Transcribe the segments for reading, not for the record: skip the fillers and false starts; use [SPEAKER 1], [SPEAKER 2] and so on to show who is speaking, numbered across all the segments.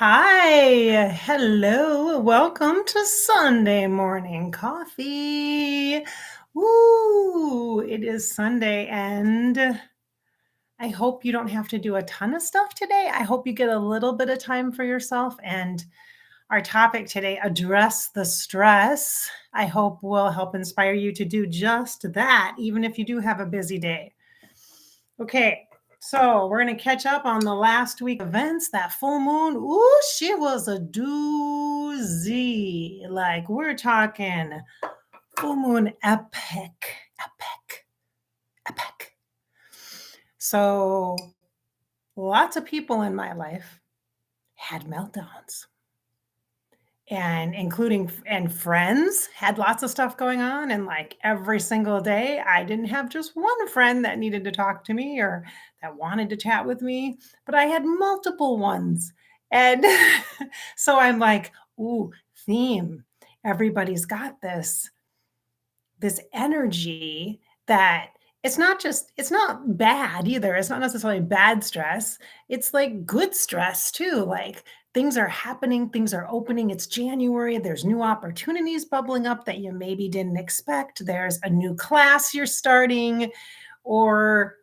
[SPEAKER 1] Hi, hello, welcome to Sunday morning coffee. Woo, it is Sunday, and I hope you don't have to do a ton of stuff today. I hope you get a little bit of time for yourself. And our topic today, address the stress, I hope will help inspire you to do just that, even if you do have a busy day. Okay, so we're going to catch up on the last week events. That full moon, ooh, she was a doozy. Like we're talking full moon epic, epic, epic. So lots of people in my life had meltdowns. And including and friends had lots of stuff going on, and like every single day I didn't have just one friend that needed to talk to me or that wanted to chat with me, but I had multiple ones. And so I'm like, ooh, theme, everybody's got this energy that it's not bad either. It's not necessarily bad stress. It's like good stress too. Like things are happening, things are opening. It's January. There's new opportunities bubbling up that you maybe didn't expect. There's a new class you're starting, or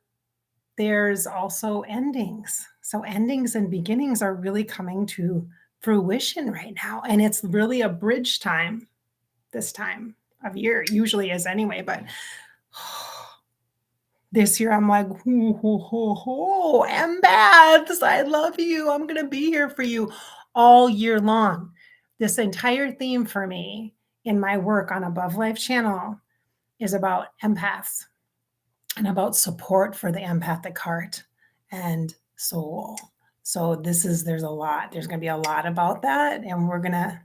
[SPEAKER 1] there's also endings. So endings and beginnings are really coming to fruition right now. And it's really a bridge time this time of year. It usually is anyway, but this year I'm like, "Ho, ho, ho, ho, empaths, I love you. I'm gonna be here for you all year long." This entire theme for me in my work on Above Life channel is about empaths and about support for the empathic heart and soul. So there's a lot. There's gonna be a lot about that, and we're gonna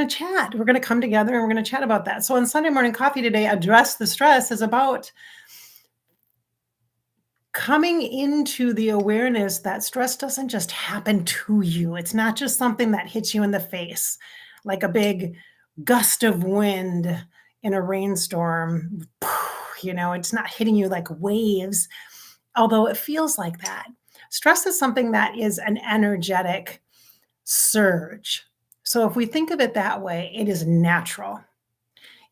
[SPEAKER 1] chat. We're gonna come together and we're gonna chat about that. So on Sunday morning coffee today, address the stress is about coming into the awareness that stress doesn't just happen to you. It's not just something that hits you in the face like a big gust of wind in a rainstorm. It's not hitting you like waves, although it feels like that. Stress is something that is an energetic surge. So if we think of it that way, it is natural.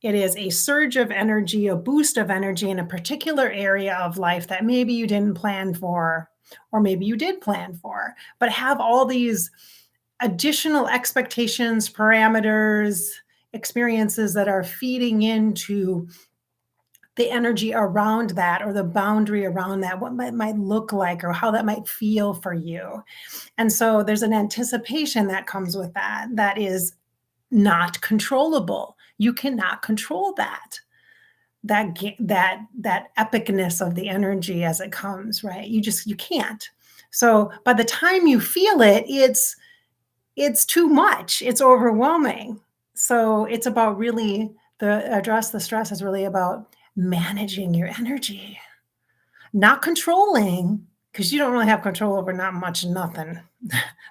[SPEAKER 1] It is a surge of energy, a boost of energy in a particular area of life that maybe you didn't plan for, or maybe you did plan for, but have all these additional expectations, parameters, experiences that are feeding into the energy around that, or the boundary around that, what might look like or how that might feel for you. And so there's an anticipation that comes with that is not controllable. You cannot control that epicness of the energy as it comes, right? You can't. So by the time you feel it, it's too much. It's overwhelming. So it's about really the address the stress is really about managing your energy, not controlling, because you don't really have control over not much nothing,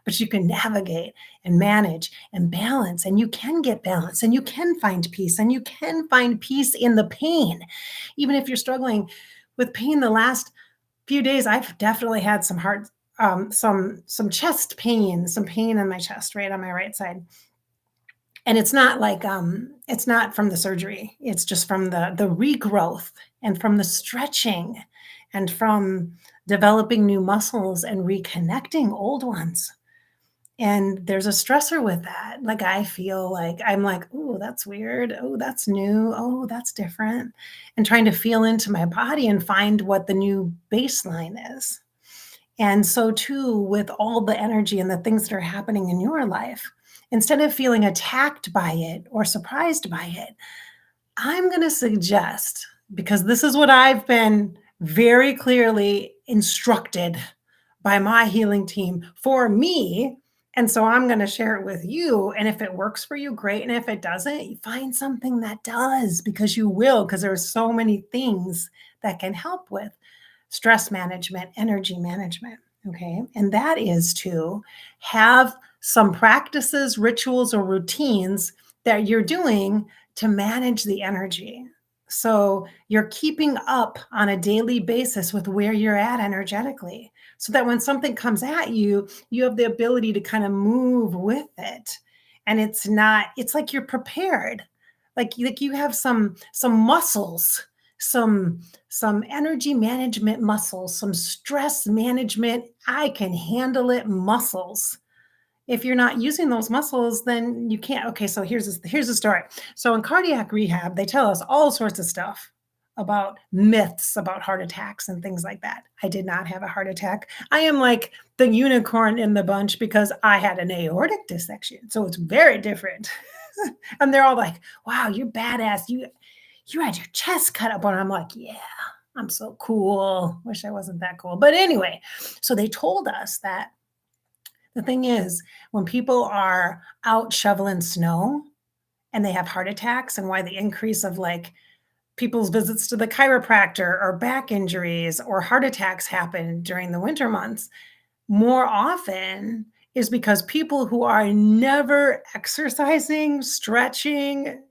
[SPEAKER 1] but you can navigate and manage and balance, and you can get balance, and you can find peace, and you can find peace in the pain. Even if you're struggling with pain the last few days, I've definitely had some heart, some chest pain, some pain in my chest, right on my right side. And it's not like, it's not from the surgery. It's just from the regrowth and from the stretching and from developing new muscles and reconnecting old ones. And there's a stressor with that. Like I feel like I'm like, "Oh, that's weird. Oh, that's new. Oh, that's different." And trying to feel into my body and find what the new baseline is. And so too with all the energy and the things that are happening in your life, instead of feeling attacked by it or surprised by it, I'm going to suggest, because this is what I've been very clearly instructed by my healing team for me. And so I'm going to share it with you. And if it works for you, great. And if it doesn't, you find something that does, because you will, because there are so many things that can help with stress management, energy management. Okay. And that is to have some practices, rituals, or routines that you're doing to manage the energy. So you're keeping up on a daily basis with where you're at energetically, so that when something comes at you, you have the ability to kind of move with it. And it's like you're prepared. Like you have some muscles, some some energy management muscles, some stress management, I can handle it muscles. If you're not using those muscles, then you can't. Okay, so here's the story. So in cardiac rehab, they tell us all sorts of stuff about myths about heart attacks and things like that. I did not have a heart attack. I am like the unicorn in the bunch because I had an aortic dissection. So it's very different. And they're all like, "Wow, you're badass. You had your chest cut up." And I'm like, "Yeah, I'm so cool. Wish I wasn't that cool." But anyway, so they told us that the thing is, when people are out shoveling snow and they have heart attacks, and why the increase of like people's visits to the chiropractor or back injuries or heart attacks happen during the winter months more often is because people who are never exercising, stretching,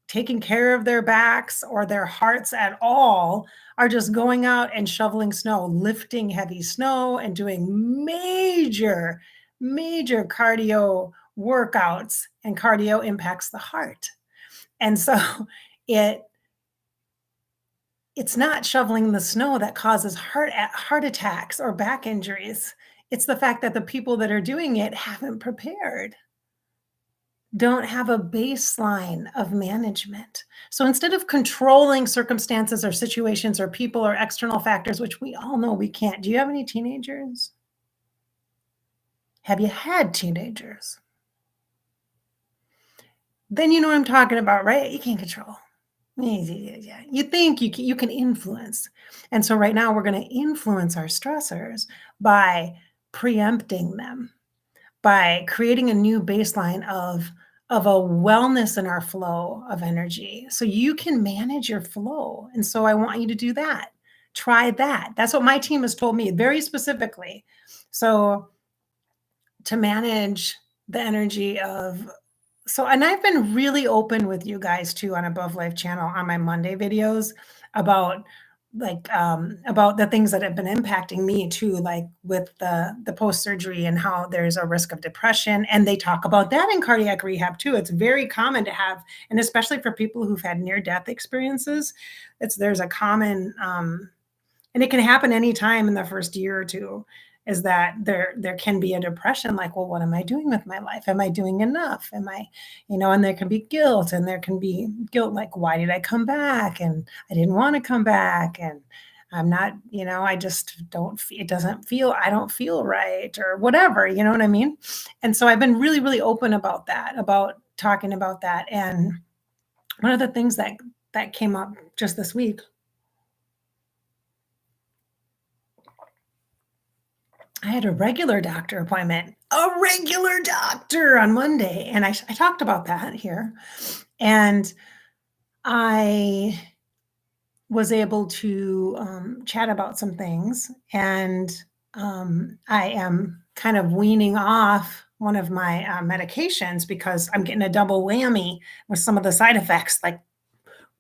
[SPEAKER 1] taking care of their backs or their hearts at all are just going out and shoveling snow, lifting heavy snow and doing major cardio workouts, and cardio impacts the heart. And so it it's not shoveling the snow that causes heart attacks or back injuries. It's the fact that the people that are doing it haven't prepared, don't have a baseline of management. So instead of controlling circumstances or situations or people or external factors, which we all know we can't. Do you have any teenagers? Have you had teenagers? Then you know what I'm talking about, right? You can't control. Yeah. You think you can influence. And so right now we're going to influence our stressors by preempting them, by creating a new baseline of a wellness in our flow of energy so you can manage your flow. And so I want you to do that. Try that. That's what my team has told me very specifically. So to manage the energy of and I've been really open with you guys too on Above Life channel on my Monday videos about about the things that have been impacting me too, like with the post surgery and how there's a risk of depression. And they talk about that in cardiac rehab too. It's very common to have, and especially for people who've had near death experiences, there's a common and it can happen anytime in the first year or two, is that there can be a depression, like, well, what am I doing with my life? Am I doing enough? Am I, and there can be guilt, and there can be guilt like, why did I come back? And I didn't want to come back. And I'm not, I just don't, it doesn't feel, I don't feel right or whatever, you know what I mean? And so I've been really, really open about that, about talking about that. And one of the things that came up just this week, I had a regular doctor appointment, a regular doctor on Monday. And I talked about that here. And I was able to chat about some things. And I am kind of weaning off one of my medications because I'm getting a double whammy with some of the side effects, like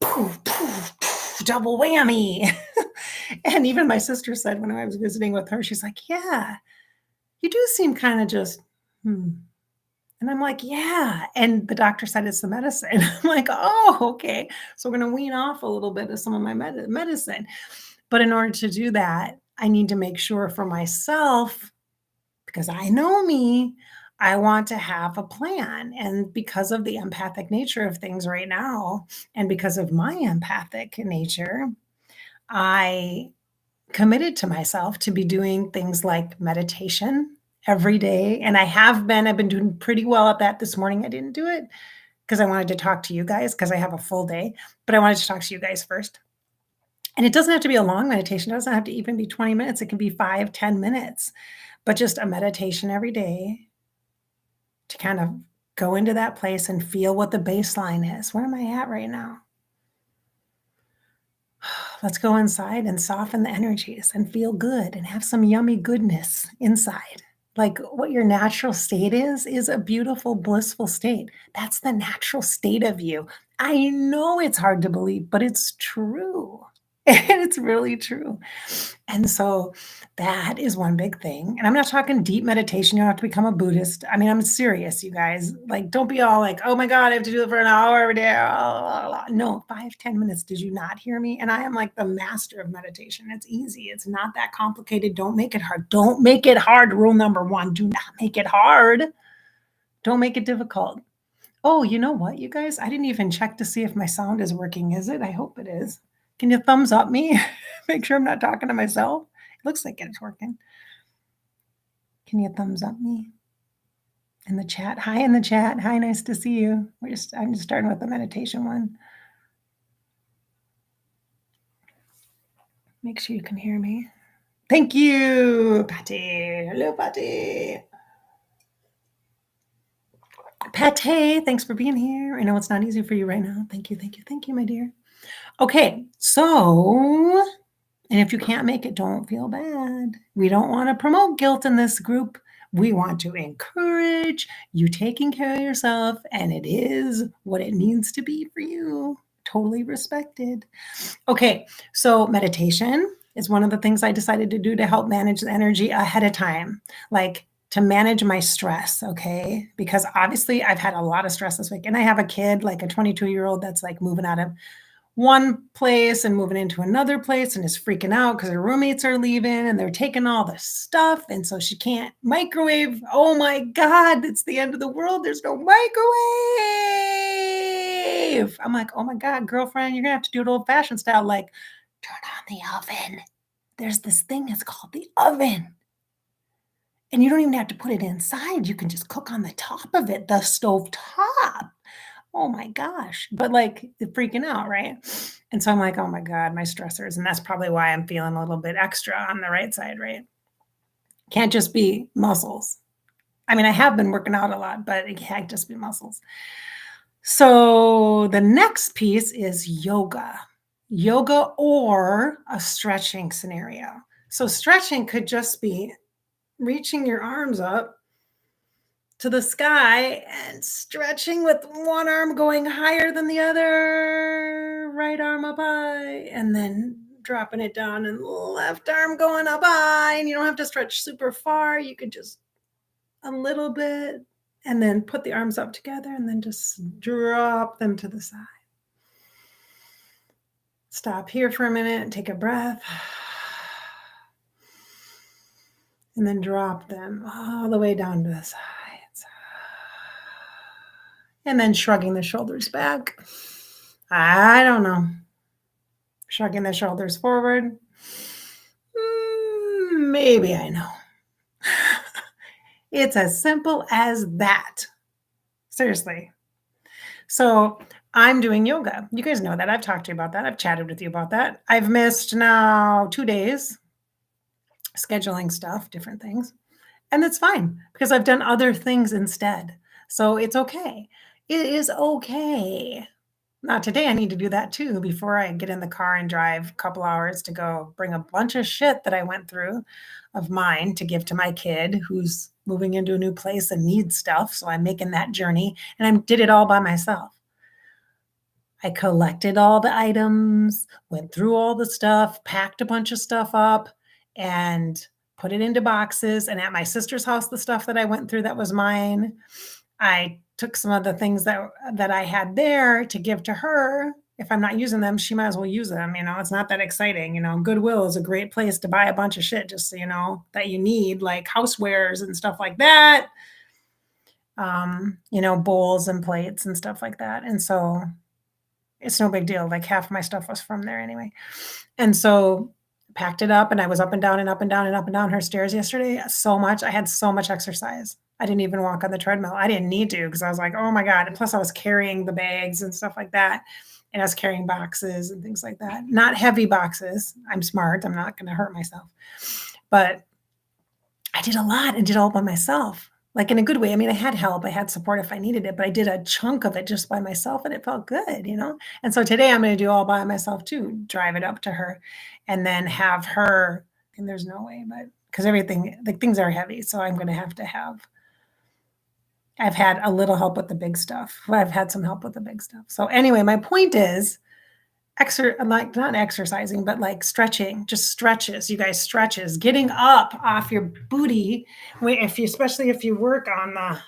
[SPEAKER 1] poof, poof, poof, double whammy. And even my sister said when I was visiting with her, she's like, yeah, you do seem kind of just, hmm. And I'm like, yeah. And the doctor said it's the medicine. I'm like, oh, okay. So we're going to wean off a little bit of some of my medicine. But in order to do that, I need to make sure for myself, because I know me, I want to have a plan. And because of the empathic nature of things right now, and because of my empathic nature, I committed to myself to be doing things like meditation every day. And I've been doing pretty well at that. This morning, I didn't do it because I wanted to talk to you guys because I have a full day, but I wanted to talk to you guys first. And it doesn't have to be a long meditation. It doesn't have to even be 20 minutes. It can be 5-10 minutes, but just a meditation every day to kind of go into that place and feel what the baseline is. Where am I at right now? Let's go inside and soften the energies and feel good and have some yummy goodness inside. Like what your natural state is a beautiful, blissful state. That's the natural state of you. I know it's hard to believe, but it's true. And it's really true. And so that is one big thing. And I'm not talking deep meditation. You don't have to become a Buddhist. I mean, I'm serious, you guys. Like, don't be all like, oh my God, I have to do it for an hour every day. No, 5, 10 minutes. Did you not hear me? And I am like the master of meditation. It's easy. It's not that complicated. Don't make it hard. Don't make it hard. Rule number one, do not make it hard. Don't make it difficult. Oh, you know what, you guys? I didn't even check to see if my sound is working. Is it? I hope it is. Can you thumbs up me? Make sure I'm not talking to myself. It looks like it's working. Can you thumbs up me in the chat? Hi in the chat. Hi, nice to see you. I'm just starting with the meditation one. Make sure you can hear me. Thank you, Patty. Hello, Patty. Patty, thanks for being here. I know it's not easy for you right now. Thank you, thank you, thank you, my dear. Okay, so, and if you can't make it, don't feel bad. We don't want to promote guilt in this group. We want to encourage you taking care of yourself, and it is what it needs to be for you. Totally respected. Okay, so meditation is one of the things I decided to do to help manage the energy ahead of time, like to manage my stress, okay? Because obviously I've had a lot of stress this week, and I have a kid, like a 22-year-old that's like moving out of one place and moving into another place and is freaking out because her roommates are leaving and they're taking all the stuff. And so she can't microwave. Oh my God, it's the end of the world. There's no microwave. I'm like, oh my God, girlfriend, you're going to have to do it old fashioned style. Like, turn on the oven. There's this thing, it's called the oven. And you don't even have to put it inside. You can just cook on the top of it, the stove top. Oh my gosh. But like freaking out, right? And so I'm like, oh my God, my stressors. And that's probably why I'm feeling a little bit extra on the right side, right? Can't just be muscles. I mean, I have been working out a lot, but it can't just be muscles. So the next piece is yoga or a stretching scenario. So stretching could just be reaching your arms up to the sky and stretching with one arm going higher than the other, right arm up high, and then dropping it down and left arm going up high. And you don't have to stretch super far. You could just a little bit and then put the arms up together and then just drop them to the side. Stop here for a minute and take a breath. And then drop them all the way down to the sides. And then shrugging the shoulders back. I don't know. Shrugging the shoulders forward. Maybe I know. It's as simple as that. Seriously. So I'm doing yoga. You guys know that. I've talked to you about that. I've chatted with you about that. I've missed now 2 days scheduling stuff, different things. And it's fine because I've done other things instead. So it's okay. It is okay. Now today I need to do that too before I get in the car and drive a couple hours to go bring a bunch of shit that I went through of mine to give to my kid who's moving into a new place and needs stuff. So I'm making that journey and I did it all by myself. I collected all the items, went through all the stuff, packed a bunch of stuff up and put it into boxes. And at my sister's house, the stuff that I went through that was mine, I took some of the things that I had there to give to her. If I'm not using them, she might as well use them. You know, it's not that exciting. You know, Goodwill is a great place to buy a bunch of shit just so you know that you need, like housewares and stuff like that. You know, bowls and plates and stuff like that. And so it's no big deal. Like half my stuff was from there anyway. And so packed it up and I was up and down and up and down and up and down her stairs yesterday so much. I had so much exercise. I didn't even walk on the treadmill. I didn't need to because I was like, oh my God. And plus I was carrying the bags and stuff like that. And I was carrying boxes and things like that. Not heavy boxes. I'm smart. I'm not going to hurt myself. But I did a lot and did all by myself. Like in a good way. I mean, I had help. I had support if I needed it, but I did a chunk of it just by myself and it felt good, you know? And so today I'm going to do all by myself too, drive it up to her and then have her And there's no way, but because everything, like things are heavy. So I'm going to have, I've had a little help with the big stuff. I've had some help with the big stuff. So anyway, my point is like not exercising, but like stretching, just stretches, you guys, stretches, getting up off your booty. Especially if you work on the,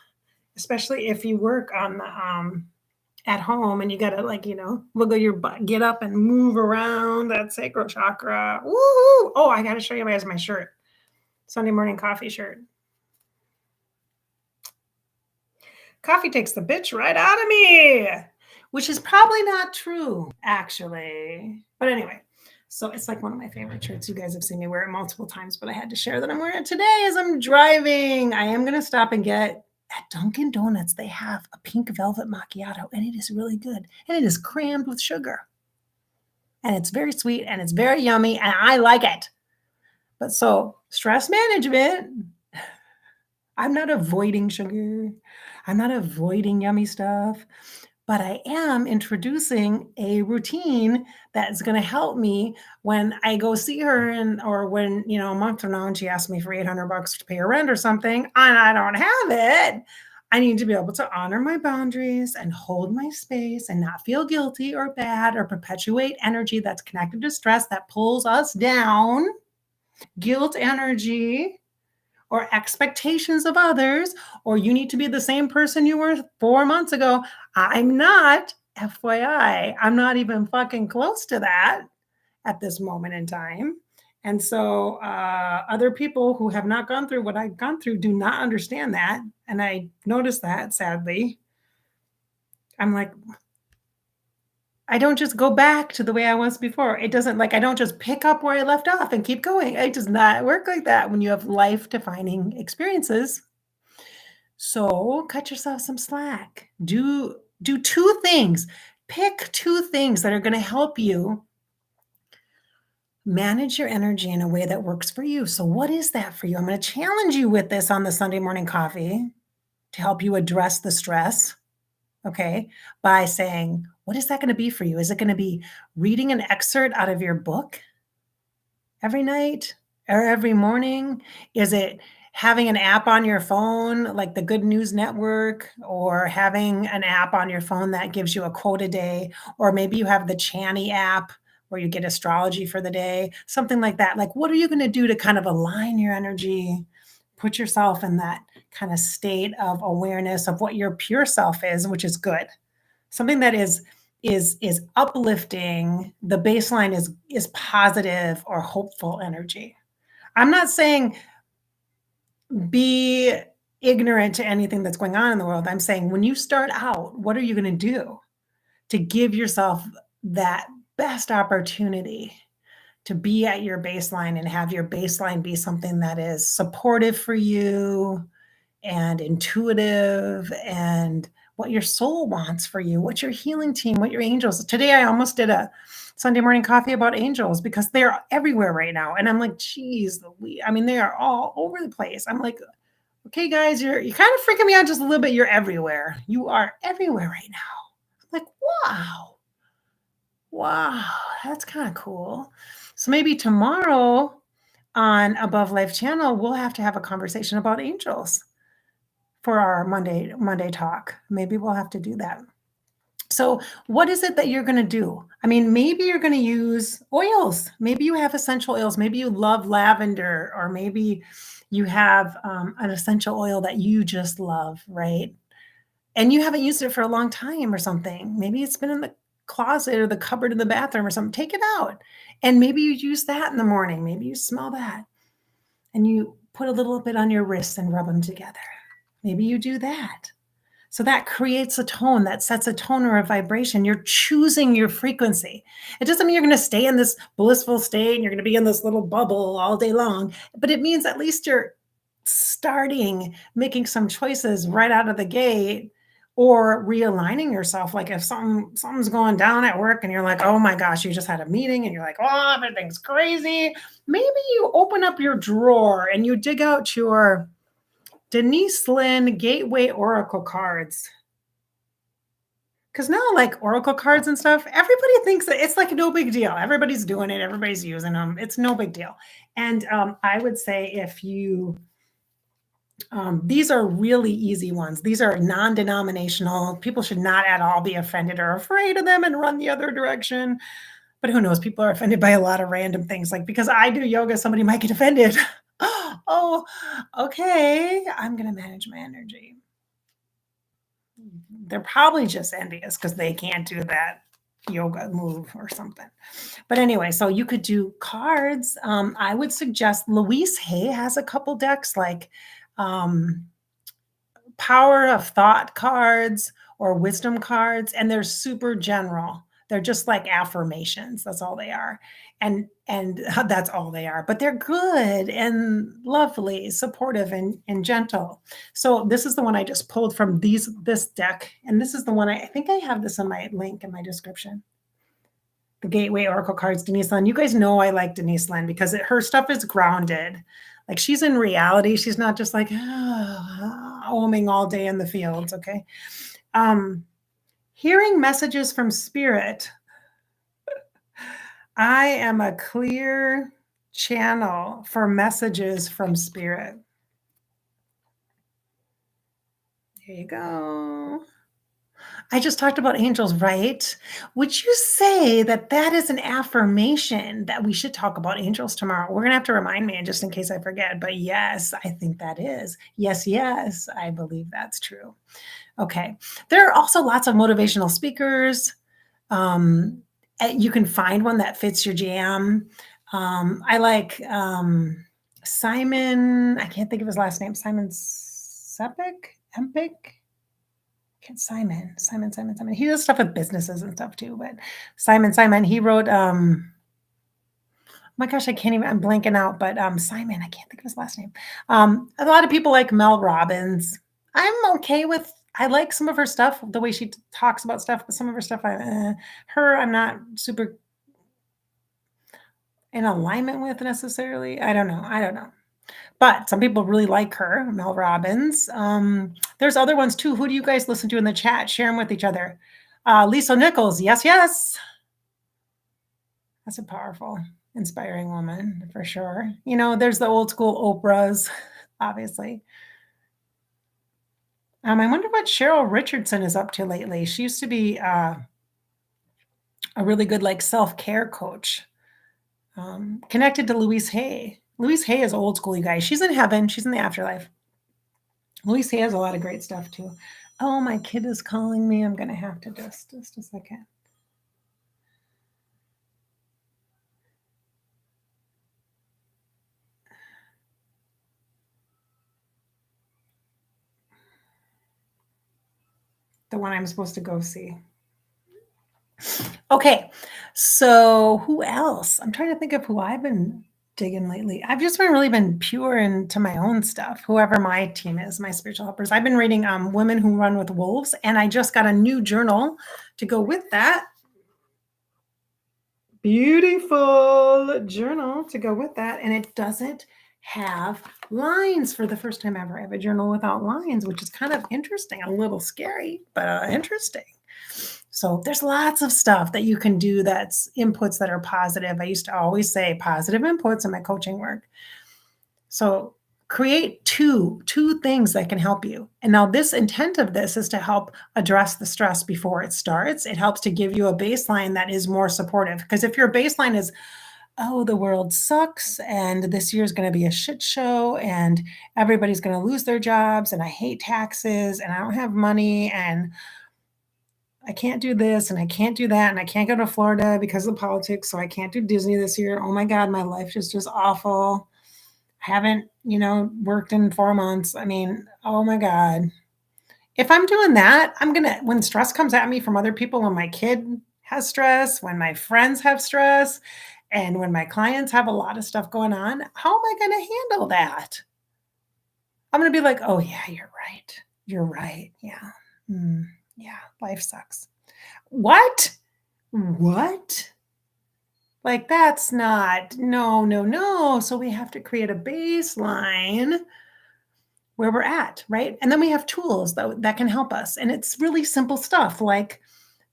[SPEAKER 1] at home and you got to like, wiggle your butt, get up and move around that sacral chakra. Woo! Oh, I got to show you guys my shirt. Sunday morning coffee shirt. Coffee takes the bitch right out of me, which is probably not true, actually. But anyway, so it's like one of my favorite shirts. You guys have seen me wear it multiple times, but I had to share that I'm wearing it today as I'm driving. I am going to stop and get at Dunkin' Donuts. They have a pink velvet macchiato, and it is really good. And it is crammed with sugar. And it's very sweet, and it's very yummy, and I like it. But so stress management, I'm not avoiding sugar. I'm not avoiding yummy stuff, but I am introducing a routine that's going to help me when I go see her or when, a month from now and she asks me for $800 to pay her rent or something and I don't have it. I need to be able to honor my boundaries and hold my space and not feel guilty or bad or perpetuate energy that's connected to stress that pulls us down, guilt energy, or expectations of others, or you need to be the same person you were 4 months ago. I'm not, FYI, I'm not even fucking close to that at this moment in time. And so other people who have not gone through what I've gone through do not understand that. And I noticed that, sadly. I'm like, I don't just go back to the way I was before. It doesn't, like, I don't just pick up where I left off and keep going. It does not work like that when you have life-defining experiences. So cut yourself some slack. Do 2 things. Pick 2 things that are going to help you manage your energy in a way that works for you. So what is that for you? I'm going to challenge you with this on the Sunday morning coffee to help you address the stress. Okay, by saying, what is that going to be for you? Is it going to be reading an excerpt out of your book every night or every morning? Is it having an app on your phone, like the Good News Network, or having an app on your phone that gives you a quote a day? Or maybe you have the Chani app where you get astrology for the day, something like that. Like, what are you going to do to kind of align your energy, put yourself in that kind of state of awareness of what your pure self is, which is good. Something that is uplifting. The baseline is positive or hopeful energy. I'm not saying be ignorant to anything that's going on in the world. I'm saying when you start out, what are you going to do to give yourself that best opportunity to be at your baseline and have your baseline be something that is supportive for you and intuitive and what your soul wants for you, what your healing team, what your angels. Today, I almost did a Sunday morning coffee about angels because they're everywhere right now. And I'm like, geez, they are all over the place. I'm like, okay, guys, you're kind of freaking me out just a little bit. You're everywhere. You are everywhere right now. I'm like, wow, that's kind of cool. So maybe tomorrow on Above Life channel, we'll have to have a conversation about angels for our Monday talk. Maybe we'll have to do that. So what is it that you're going to do? Maybe you're going to use oils. Maybe you have essential oils. Maybe you love lavender, or maybe you have an essential oil that you just love, right? And you haven't used it for a long time or something. Maybe it's been in the closet or the cupboard in the bathroom or something. Take it out. And maybe you use that in the morning. Maybe you smell that and you put a little bit on your wrists and rub them together. Maybe you do that. So that creates a tone, that sets a tone or a vibration. You're choosing your frequency. It doesn't mean you're going to stay in this blissful state and you're going to be in this little bubble all day long, but it means at least you're starting making some choices right out of the gate, or realigning yourself. Like if something's going down at work and you're like, oh my gosh, you just had a meeting and you're like, oh, everything's crazy. Maybe you open up your drawer and you dig out your Denise Linn Gateway Oracle cards. Because now, like oracle cards and stuff, everybody thinks that it's like no big deal. Everybody's doing it. Everybody's using them. It's no big deal. And I would say if you, these are really easy ones. These are non-denominational. People should not at all be offended or afraid of them and run the other direction. But who knows? People are offended by a lot of random things. Like because I do yoga, somebody might get offended. Oh, okay. I'm going to manage my energy. They're probably just envious because they can't do that yoga move or something. But anyway, so you could do cards. I would suggest Louise Hay has a couple decks like Power of Thought cards or wisdom cards, and they're super general. They're just like affirmations. That's all they are. And that's all they are. But they're good and lovely, supportive and gentle. So this is the one I just pulled from this deck. And this is the one I think I have this in my link in my description. The Gateway Oracle cards, Denise Linn. You guys know I like Denise Linn because her stuff is grounded. Like she's in reality. She's not just like oming all day in the fields. Okay. Hearing messages from spirit. I am a clear channel for messages from spirit. There you go. I just talked about angels, right? Would you say that that is an affirmation that we should talk about angels tomorrow? We're going to have to remind me just in case I forget. But yes, I think that is. Yes, yes, I believe that's true. Okay. There are also lots of motivational speakers. You can find one that fits your jam. I like Simon. I can't think of his last name. Simon Empik. Simon. He does stuff with businesses and stuff too, but Simon, he wrote, oh my gosh, I'm blanking out, but Simon, I can't think of his last name. A lot of people like Mel Robbins. I'm okay with, I like some of her stuff, the way she talks about stuff, but some of her stuff, I'm not super in alignment with necessarily. I don't know. But some people really like her, Mel Robbins. There's other ones too. Who do you guys listen to in the chat? Share them with each other. Lisa Nichols. Yes, yes. That's a powerful, inspiring woman for sure. You know, there's the old school Oprahs, obviously. I wonder what Cheryl Richardson is up to lately. She used to be a really good like self-care coach. Connected to Louise Hay. Louise Hay is old school, you guys. She's in heaven. She's in the afterlife. Louise Hay has a lot of great stuff too. Oh, my kid is calling me. I'm going to have to just a second. The one I'm supposed to go see. Okay, so who else? I'm trying to think of who I've been digging lately. I've just really been pure into my own stuff, whoever my team is, my spiritual helpers. I've been reading Women Who Run with Wolves, and I just got a new journal to go with that. Beautiful journal to go with that, and it doesn't have lines for the first time ever. I have a journal without lines, which is kind of interesting, a little scary, but interesting. So there's lots of stuff that you can do that's inputs that are positive. I used to always say positive inputs in my coaching work. So create two things that can help you. And now this intent of this is to help address the stress before it starts. It helps to give you a baseline that is more supportive. Because if your baseline is, oh, the world sucks and this year is going to be a shit show and everybody's going to lose their jobs and I hate taxes and I don't have money and I can't do this and I can't do that and I can't go to Florida because of politics, so I can't do Disney this year. Oh my God, my life is just awful. I haven't, worked in 4 months. Oh my God. If I'm doing that, when stress comes at me from other people, when my kid has stress, when my friends have stress, and when my clients have a lot of stuff going on, how am I going to handle that? I'm going to be like, oh yeah, you're right. You're right. Yeah. Yeah, life sucks. What? Like that's not, no. So we have to create a baseline where we're at, right? And then we have tools that can help us. And it's really simple stuff like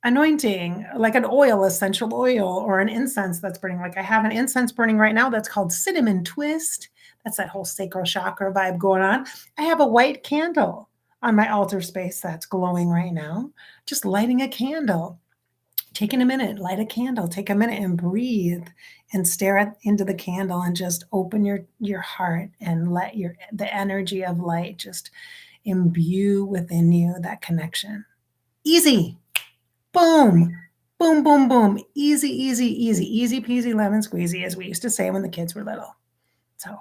[SPEAKER 1] anointing, like an oil, essential oil, or an incense that's burning. Like I have an incense burning right now that's called cinnamon twist. That's that whole sacral chakra vibe going on. I have a white candle on my altar space that's glowing right now. Just lighting a candle, taking a minute, light a candle, take a minute and breathe and stare into the candle and just open your heart and let the energy of light just imbue within you that connection. Easy. Boom. Boom, boom, boom. Easy, easy, easy. Easy peasy lemon squeezy, as we used to say when the kids were little. So,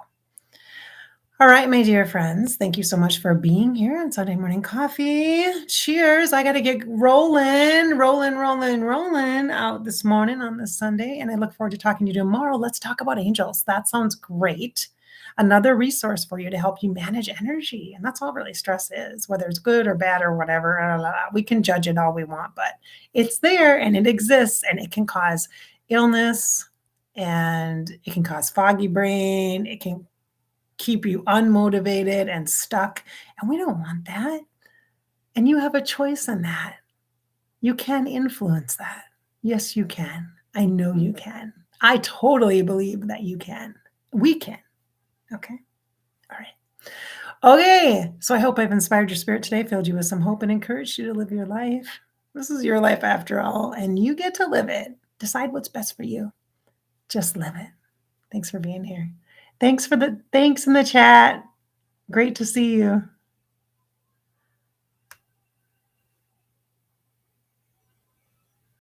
[SPEAKER 1] all right, my dear friends, thank you so much for being here on Sunday Morning Coffee. Cheers. I got to get rolling out this morning on this Sunday. And I look forward to talking to you tomorrow. Let's talk about angels. That sounds great. Another resource for you to help you manage energy. And that's all really stress is, whether it's good or bad or whatever. We can judge it all we want, but it's there and it exists and it can cause illness and it can cause foggy brain. It can keep you unmotivated and stuck. And we don't want that. And you have a choice in that. You can influence that. Yes, you can. I know you can. I totally believe that you can. We can. Okay. All right. Okay. So I hope I've inspired your spirit today, filled you with some hope, and encouraged you to live your life. This is your life after all, and you get to live it. Decide what's best for you. Just live it. Thanks for being here. Thanks in the chat. Great to see you.